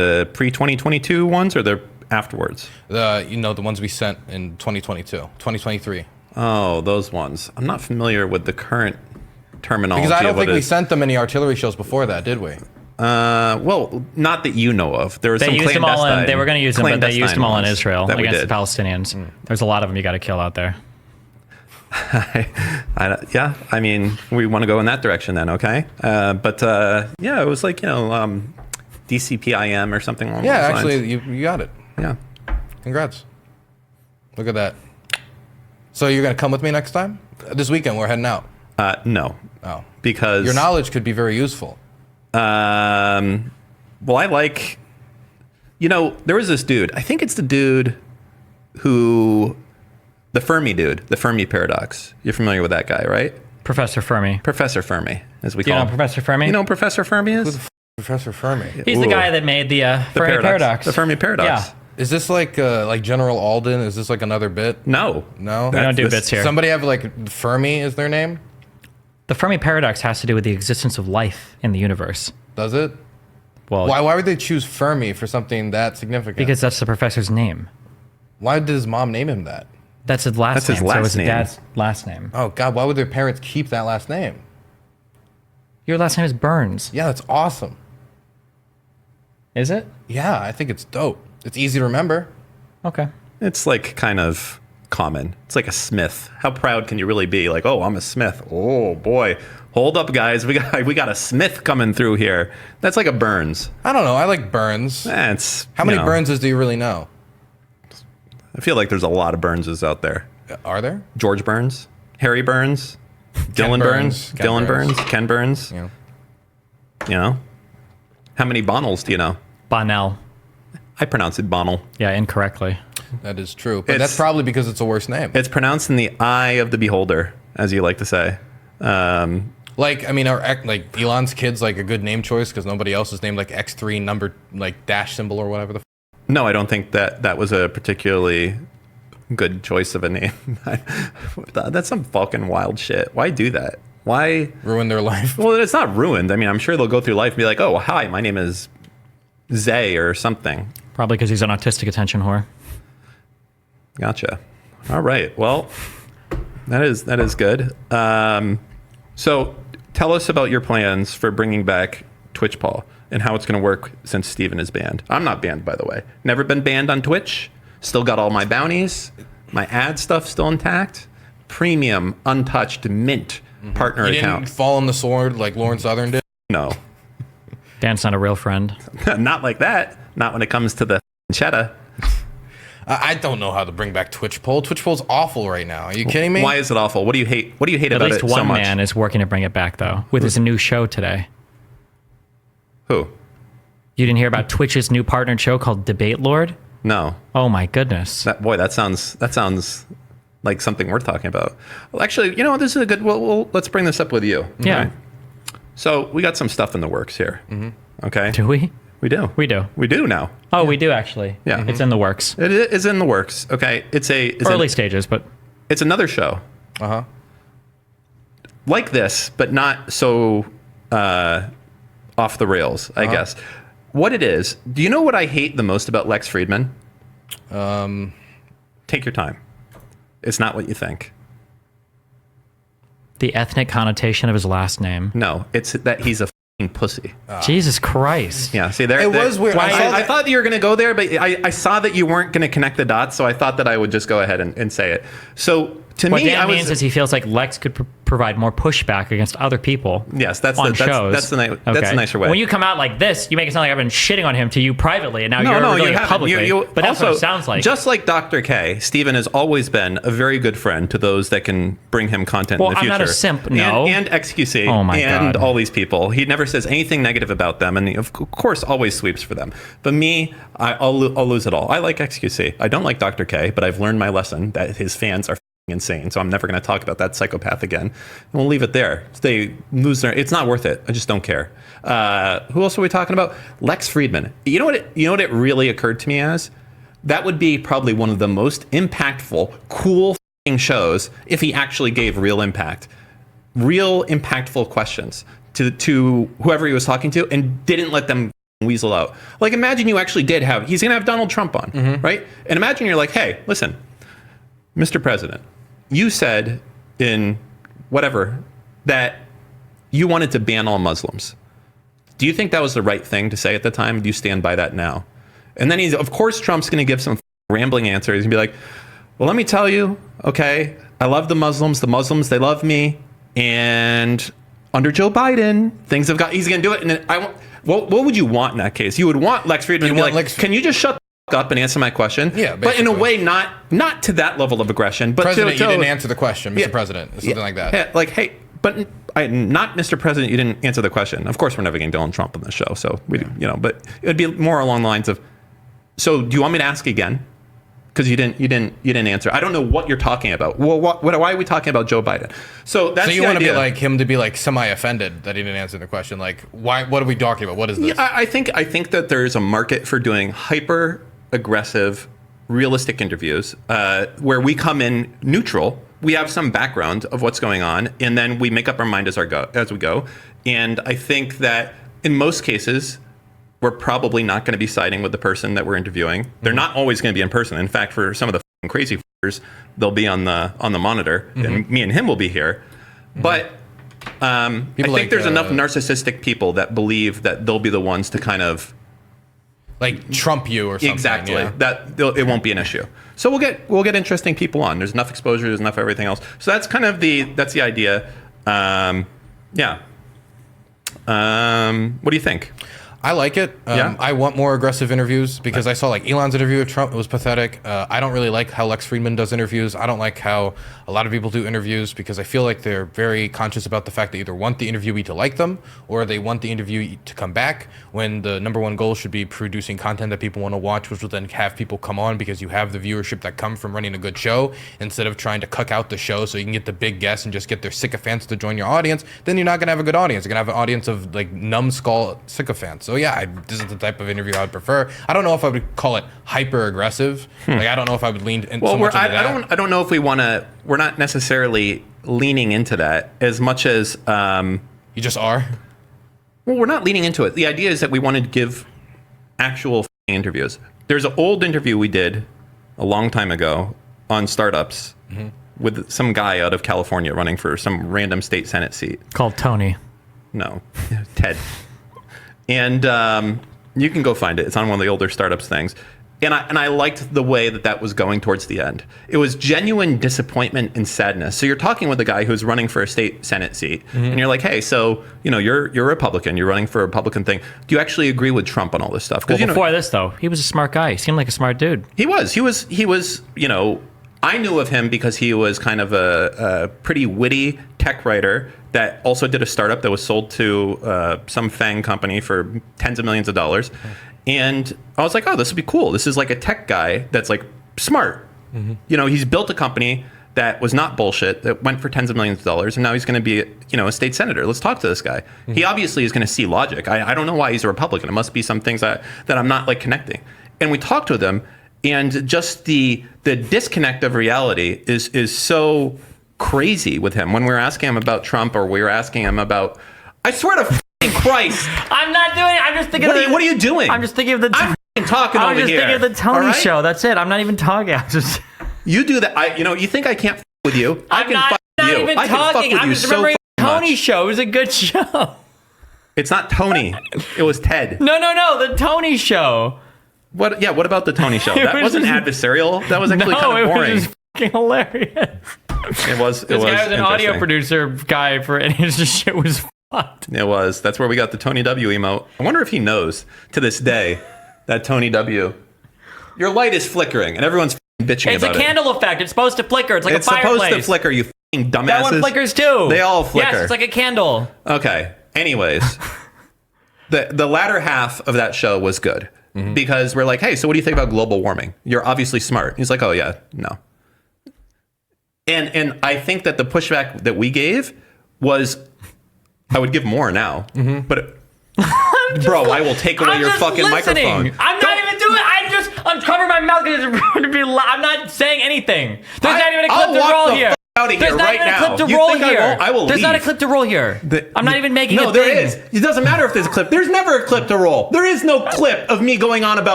The pre-2022 ones or the afterwards? The ones we sent in 2022, 2023. Oh, those ones. I'm not familiar with the current terminology. Because I don't think we sent them any artillery shows before that, did we? Well, not that you know of. There was some used them all in, they were going to use them, but they used them all in ones Israel that we against did. the Palestinians. There's a lot of them you got to kill out there. Yeah, I mean, we want to go in that direction then, okay? But yeah, it was like, DCPIM or something along those lines. Actually, you got it. Yeah. Congrats. Look at that. So you're going to come with me next time? This weekend, we're heading out. No. Oh. Because... Your knowledge could be very useful. Well, I like... there was this dude. I think it's the dude who... The Fermi dude. The Fermi paradox. You're familiar with that guy, right? Professor Fermi. Professor Fermi, as we Do you call know him. Professor Fermi? You know who Professor Fermi is? Who the Professor Fermi? He's the guy that made the Fermi paradox. The Fermi paradox. Yeah. Is this like General Alden? Is this like another bit? No. No? We don't do bits here. Somebody have like Fermi is their name? The Fermi paradox has to do with the existence of life in the universe. Does it? Well, Why would they choose Fermi for something that significant? because that's the professor's name. Why did his mom name him that? That's his last That's his name. last so it was name. his dad's last name. Oh God, why would their parents keep that last name? Your last name is Burns. Yeah, that's awesome. Is it? Yeah, I think it's dope. It's easy to remember. Okay. It's like kind of common. It's like a Smith. How proud can you really be? Like, oh, I'm a Smith. Oh boy. Hold up, guys. We got a Smith coming through here. That's like a Burns. I don't know. I like Burns. It's How many Burnses do you really know? I feel like there's a lot of Burnses out there. Are there? George Burns, Harry Burns, Dylan Burns, Ken Dylan Burns. Burns, Ken Burns. Yeah. How many Bonnells do you know? Bonnell. I pronounce it Bonnell. Yeah, incorrectly. That is true. But that's probably because it's a worse name. It's pronounced in the eye of the beholder, as you like to say. Like, I mean, like Elon's kid's like a good name choice because nobody else is named like X3 number like dash symbol or whatever the. No, I don't think that was a particularly good choice of a name. That's some fucking wild shit. Why do that? Why Ruin their life? Well, it's not ruined. I mean, I'm sure they'll go through life and be like, "Oh, hi, my name is Zay or something." Probably because he's an autistic attention whore. Gotcha. All right. Well, that is good. So, tell us about your plans for bringing back Twitch, Paul, and how it's going to work since Steven is banned. I'm not banned, by the way. Never been banned on Twitch. Still got all my bounties. My ad stuff still intact. Premium, untouched, mint partner You account. didn't fall on the sword like Lauren Southern did? No, Dan's not a real friend. not like that. Not when it comes to the cheddar. I don't know how to bring back Twitch Poll. Twitch Poll's awful right now. Are you kidding me? Why is it awful? What do you hate? What do you hate At about least it so one much? man is working to bring it back, though, with his new show today. Who? You didn't hear about Twitch's new partnered show called Debate Lord? No. Oh my goodness. That sounds like something we're talking about. Well, actually, this is a good. Well, let's bring this up with you. Yeah. Okay? So we got some stuff in the works here. Okay. Do we? We do. We do. We do now. Oh, we do actually. Yeah. It's in the works. It is in the works. Okay. It's Early stages, but It's another show Uh-huh. like this, but not so off the rails, I guess. What it is? Do you know what I hate the most about Lex Friedman? Take your time. It's not what you think. the ethnic connotation of his last name. No, it's that he's a f***ing pussy. Jesus Christ. Yeah, see, there. It was weird. I thought you were going to go there, but I saw that you weren't going to connect the dots, so I thought that I would just go ahead and say it. So to What me, Dan means is he feels like Lex could provide more pushback against other people. Yes, that's on the shows. that's the nicer way. When you come out like this, you make it sound like I've been shitting on him to you privately, and now you're you revealing it haven't. publicly. But that's what it sounds like. Just like Dr. K, Steven has always been a very good friend to those that can bring him content in the I'm future. not a simp, no. And XQC Oh my and God. all these people. He never says anything negative about them, and he, of course, always sweeps for them. But me, I'll lose it all. I like XQC. I don't like Dr. K, but I've learned my lesson that his fans are insane, so I'm never going to talk about that psychopath again. And we'll leave it there. They lose their. It's not worth it. I just don't care. Who else are we talking about? Lex Friedman. You know what it really occurred to me as? That would be probably one of the most impactful, cool shows if he actually gave real impact, real impactful questions to whoever he was talking to, and didn't let them weasel out. Like, imagine you actually did have, he's going to have Donald Trump on, right? And imagine you're like, hey, listen, Mr. President, you said in whatever that you wanted to ban all Muslims. Do you think that was the right thing to say at the time? Do you stand by that now? And then of course, Trump's going to give some rambling answer. He's going to be like, well, let me tell you, okay, I love the Muslims. The Muslims, they love me. And under Joe Biden, things have got, he's going to do it. And what would you want in that case? You would want Lex Friedman to be like, can you just shut the fuck up and answer my question? Yeah, but in a way, not to that level of aggression. But President, you didn't answer the question, Mr. President. Something like that. Yeah, like, hey, but not Mr. President, you didn't answer the question. Of course, we're never getting Donald Trump on the show. So, but it would be more along the lines of, so do you want me to ask again? Because you didn't answer. I don't know what you're talking about. Well, why are we talking about Joe Biden? So that's you want to be like him to be like semi-offended that he didn't answer the question. Like, why? What are we talking about? What is this? Yeah, I think that there's a market for doing hyper aggressive, realistic interviews where we come in neutral. We have some background of what's going on, and then we make up our mind as we go. And I think that in most cases, we're probably not going to be siding with the person that we're interviewing. They're not always going to be in person. In fact, for some of the crazy f***ers, they'll be on the monitor, and me and him will be here. But I think there's enough narcissistic people that believe that they'll be the ones to kind of like trump you or something. Exactly. Yeah. That it won't be an issue. So we'll get interesting people on. There's enough exposure. There's enough everything else. So that's kind of the idea. Yeah. What do you think? I like it. Yeah? I want more aggressive interviews because I saw like Elon's interview with Trump. It was pathetic. I don't really like how Lex Friedman does interviews. I don't like how a lot of people do interviews because I feel like they're very conscious about the fact they either want the interviewee to like them or they want the interviewee to come back when the number one goal should be producing content that people want to watch, which will then have people come on because you have the viewership that come from running a good show instead of trying to cuck out the show so you can get the big guests and just get their sycophants to join your audience. Then you're not going to have a good audience. You're going to have an audience of like numbskull sycophants. So yeah, this is the type of interview I would prefer. I don't know if I would call it hyper aggressive. Like I don't know if I would lean in so much into that. I don't know if we want to. We're not necessarily leaning into that as much as you just are. Well, we're not leaning into it. The idea is that we want to give actual interviews. There's an old interview we did a long time ago on startups with some guy out of California running for some random state Senate seat Called Tony. No, Ted. And you can go find it. It's on one of the older startups things. And I liked the way that was going towards the end. It was genuine disappointment and sadness. So you're talking with a guy who's running for a state Senate seat, and you're like, hey, so you're a Republican. You're running for a Republican thing. Do you actually agree with Trump on all this stuff? Well, before this though, he was a smart guy. He seemed like a smart dude. He was. I knew of him because he was kind of a pretty witty tech writer that also did a startup that was sold to some FANG company for tens of millions of dollars. And I was like, oh, this would be cool. This is like a tech guy that's like smart. He's built a company that was not bullshit, that went for tens of millions of dollars, and now he's going to be a state senator. Let's talk to this guy. He obviously is going to see logic. I don't know why he's a Republican. It must be some things that I'm not like connecting. And we talked with him, and just the disconnect of reality is so crazy with him. When we were asking him about Trump, or we were asking him about, I swear to f***ing Christ, I'm not doing it. I'm just thinking. What are you doing? I'm just thinking of the. I'm f***ing talking over here. I'm just thinking of the Tony right? show. That's it. I'm not even talking. I'm just. You do that. You think I can't f*** with you? I can not, fuck not with you. even I can fuck talking. with I'm you just so remembering Tony much. show. It was a good show. It's not Tony. It was Ted. No. The Tony show. What? Yeah. What about the Tony show? That wasn't adversarial. That was actually kind of boring. It was just fucking hilarious. It was. This guy was an audio producer guy and his shit was fucked. It was. That's where we got the Tony W emote. I wonder if he knows to this day that Tony W. Your light is flickering and everyone's bitching about it. It's a candle effect. It's supposed to flicker. It's like a fireplace. It's supposed to flicker. You fucking dumbasses. That one flickers too. They all flicker. Yes, it's like a candle. Okay. Anyways, the latter half of that show was good because we're like, hey, so what do you think about global warming? You're obviously smart. He's like, oh yeah, no. And I think that the pushback that we gave was, I would give more now, but bro, I will take away your fucking microphone. I'm not even doing it. I'm just uncovering my mouth because it's rude to be loud. I'm not saying anything. There's not even a clip to roll here. out of here There's not right even now. a clip to You roll think here. I will There's leave. not a clip to roll here. I'm not even making No, a there thing. is. It doesn't matter if there's a clip. There's never a clip to roll. There is no clip of me going on about